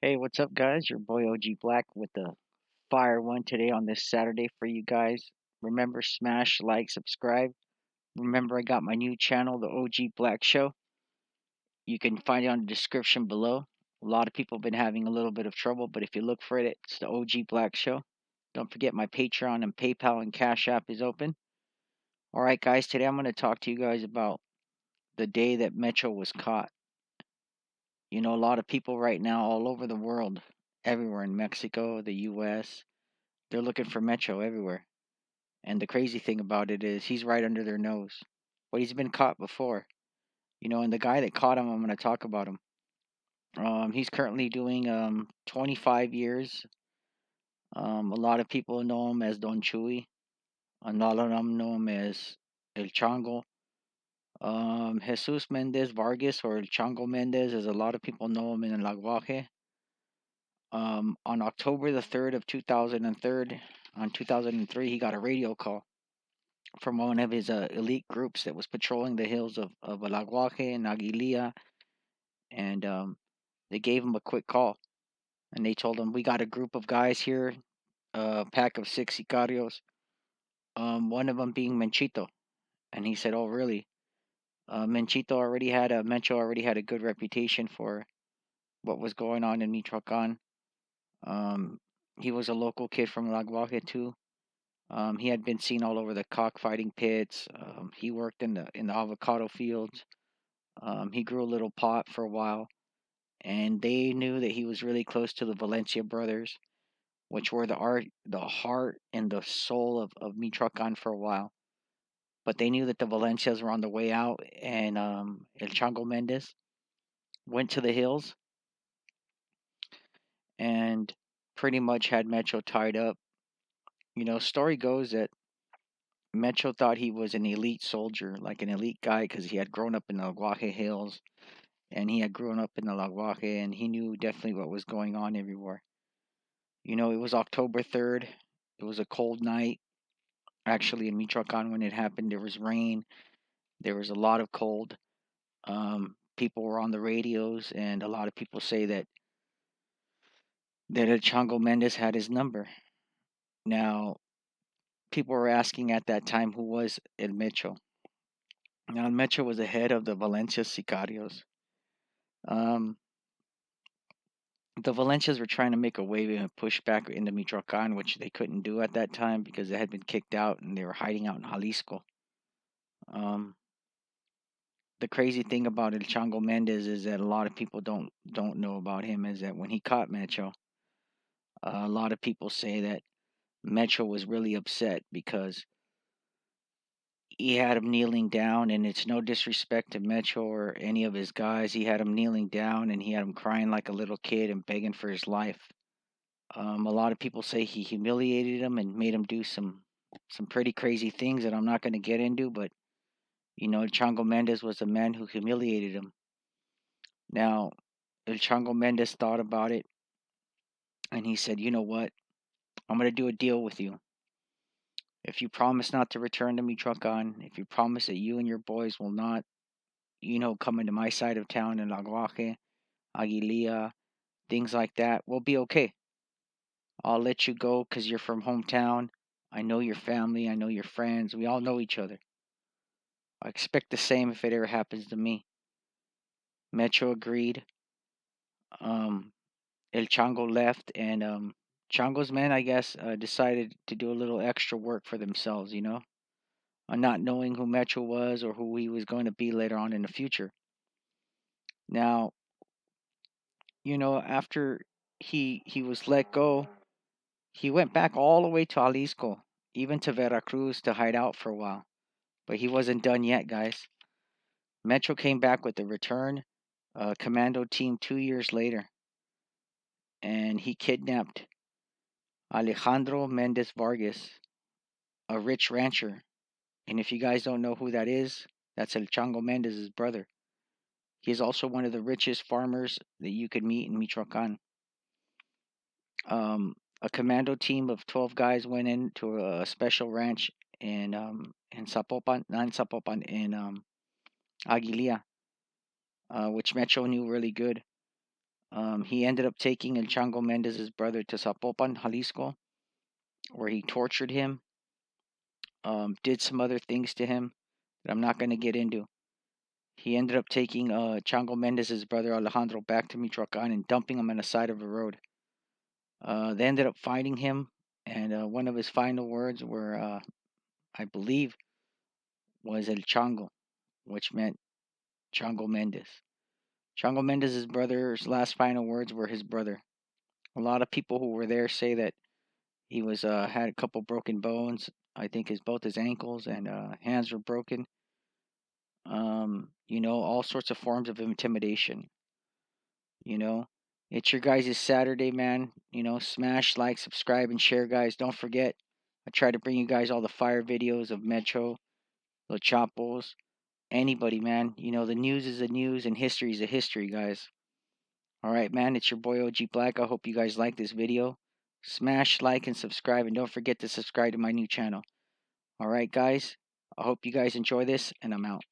Hey, what's up, guys? Your boy OG Black with the fire one today on this Saturday for you guys. Remember, smash, like, subscribe. Remember, I got my new channel, the OG Black Show. You can find it on the description below. A lot of people have been having a little bit of trouble, but if you look for it, it's the OG Black Show. Don't forget my Patreon and PayPal and Cash App is open. All right, guys, today I'm going to talk to you guys about the day that Mencho was caught. You know, a lot of people right now all over the world, everywhere in Mexico, the US, they're looking for Mencho everywhere. And the crazy thing about it is he's right under their nose. But he's been caught before. You know, and the guy that caught him, I'm going to talk about him. He's currently doing 25 years. A lot of people know him as Don Chuy. A lot of them know him as El Chango. Jesus Mendez Vargas or El Chango Mendez, as a lot of people know him in El Aguaje. On October the 3rd of 2003, on 2003, he got a radio call from one of his elite groups that was patrolling the hills of Alaguaje and Aguilia, and they gave him a quick call, and they told him, "We got a group of guys here, a pack of 6 sicarios, one of them being Menchito." And he said, "Oh, really?" Mencho already had a good reputation for what was going on in Michoacan. Um, he was a local kid from Alaguaje too. He had been seen all over the cockfighting pits. He worked in the avocado fields. He grew a little pot for a while, and they knew that he was really close to the Valencia brothers, which were the heart, and the soul of Michoacan for a while. But they knew that the Valencias were on the way out, and El Chango Mendez went to the hills and pretty much had Metro tied up. You know, story goes that Metro thought he was an elite soldier, like an elite guy, because he had grown up in the Aguaje Hills, and he had grown up in the Aguaje, and he knew definitely what was going on everywhere. You know, it was October 3rd. It was a cold night. Actually, in Michoacan, when it happened, there was rain. There was a lot of cold. People were on the radios, and a lot of people say that El Chango Mendez had his number. Now, people were asking at that time who was El Mecho. Now, El Mecho was the head of the Valencia Sicarios. Um, the Valencias were trying to make a wave and push back into Michoacan, which they couldn't do at that time because they had been kicked out and they were hiding out in Jalisco. Um, the crazy thing about El Chango Mendez is that a lot of people don't know about him is that when he caught Mencho, a lot of people say that Mencho was really upset because he had him kneeling down, and it's no disrespect to Mencho or any of his guys. He had him kneeling down and he had him crying like a little kid and begging for his life. A lot of people say he humiliated him and made him do some pretty crazy things that I'm not going to get into, but you know, Chango Mendez was the man who humiliated him. Now, El Chango Mendez thought about it and he said, "You know what? I'm going to do a deal with you. If you promise not to return to Michoacan, if you promise that you and your boys will not, come into my side of town in Aguaje, Aguilia, things like that, we'll be okay. I'll let you go because you're from hometown. I know your family. I know your friends. We all know each other. I expect the same if it ever happens to me." Metro agreed. Um, El Chango left, and Chango's men, I guess, decided to do a little extra work for themselves, on not knowing who Metro was or who he was going to be later on in the future. Now, after he was let go, he went back all the way to Jalisco, even to Veracruz to hide out for a while. But he wasn't done yet, guys. Metro came back with the return commando team 2 years later, and he kidnapped Alejandro Mendez Vargas, a rich rancher. And if you guys don't know who that is, that's El Chango Mendez's brother. He is also one of the richest farmers that you could meet in Michoacan. A commando team of 12 guys went into a special ranch in Zapopan, not in Zapopan, in Aguilia, which Metro knew really good. He ended up taking El Chango Mendez's brother to Zapopan, Jalisco, where he tortured him, did some other things to him that I'm not going to get into. He ended up taking Chango Mendez's brother Alejandro back to Michoacan and dumping him on the side of the road. They ended up finding him, and one of his final words were, I believe, was El Chango, which meant Chango Mendez. Chango Mendez's brother's last final words were his brother. A lot of people who were there say that he was had a couple broken bones. I think both his ankles and hands were broken. All sorts of forms of intimidation. You know, it's your guys' Saturday, man. Smash, like, subscribe, and share, guys. Don't forget, I try to bring you guys all the fire videos of Mencho, the Chapos, anybody, man. The news is the news and history is the history, guys. All right, man. It's your boy OG Black. I hope you guys like this video. Smash, like, and subscribe, and don't forget to subscribe to my new channel. All right, guys. I hope you guys enjoy this, and I'm out.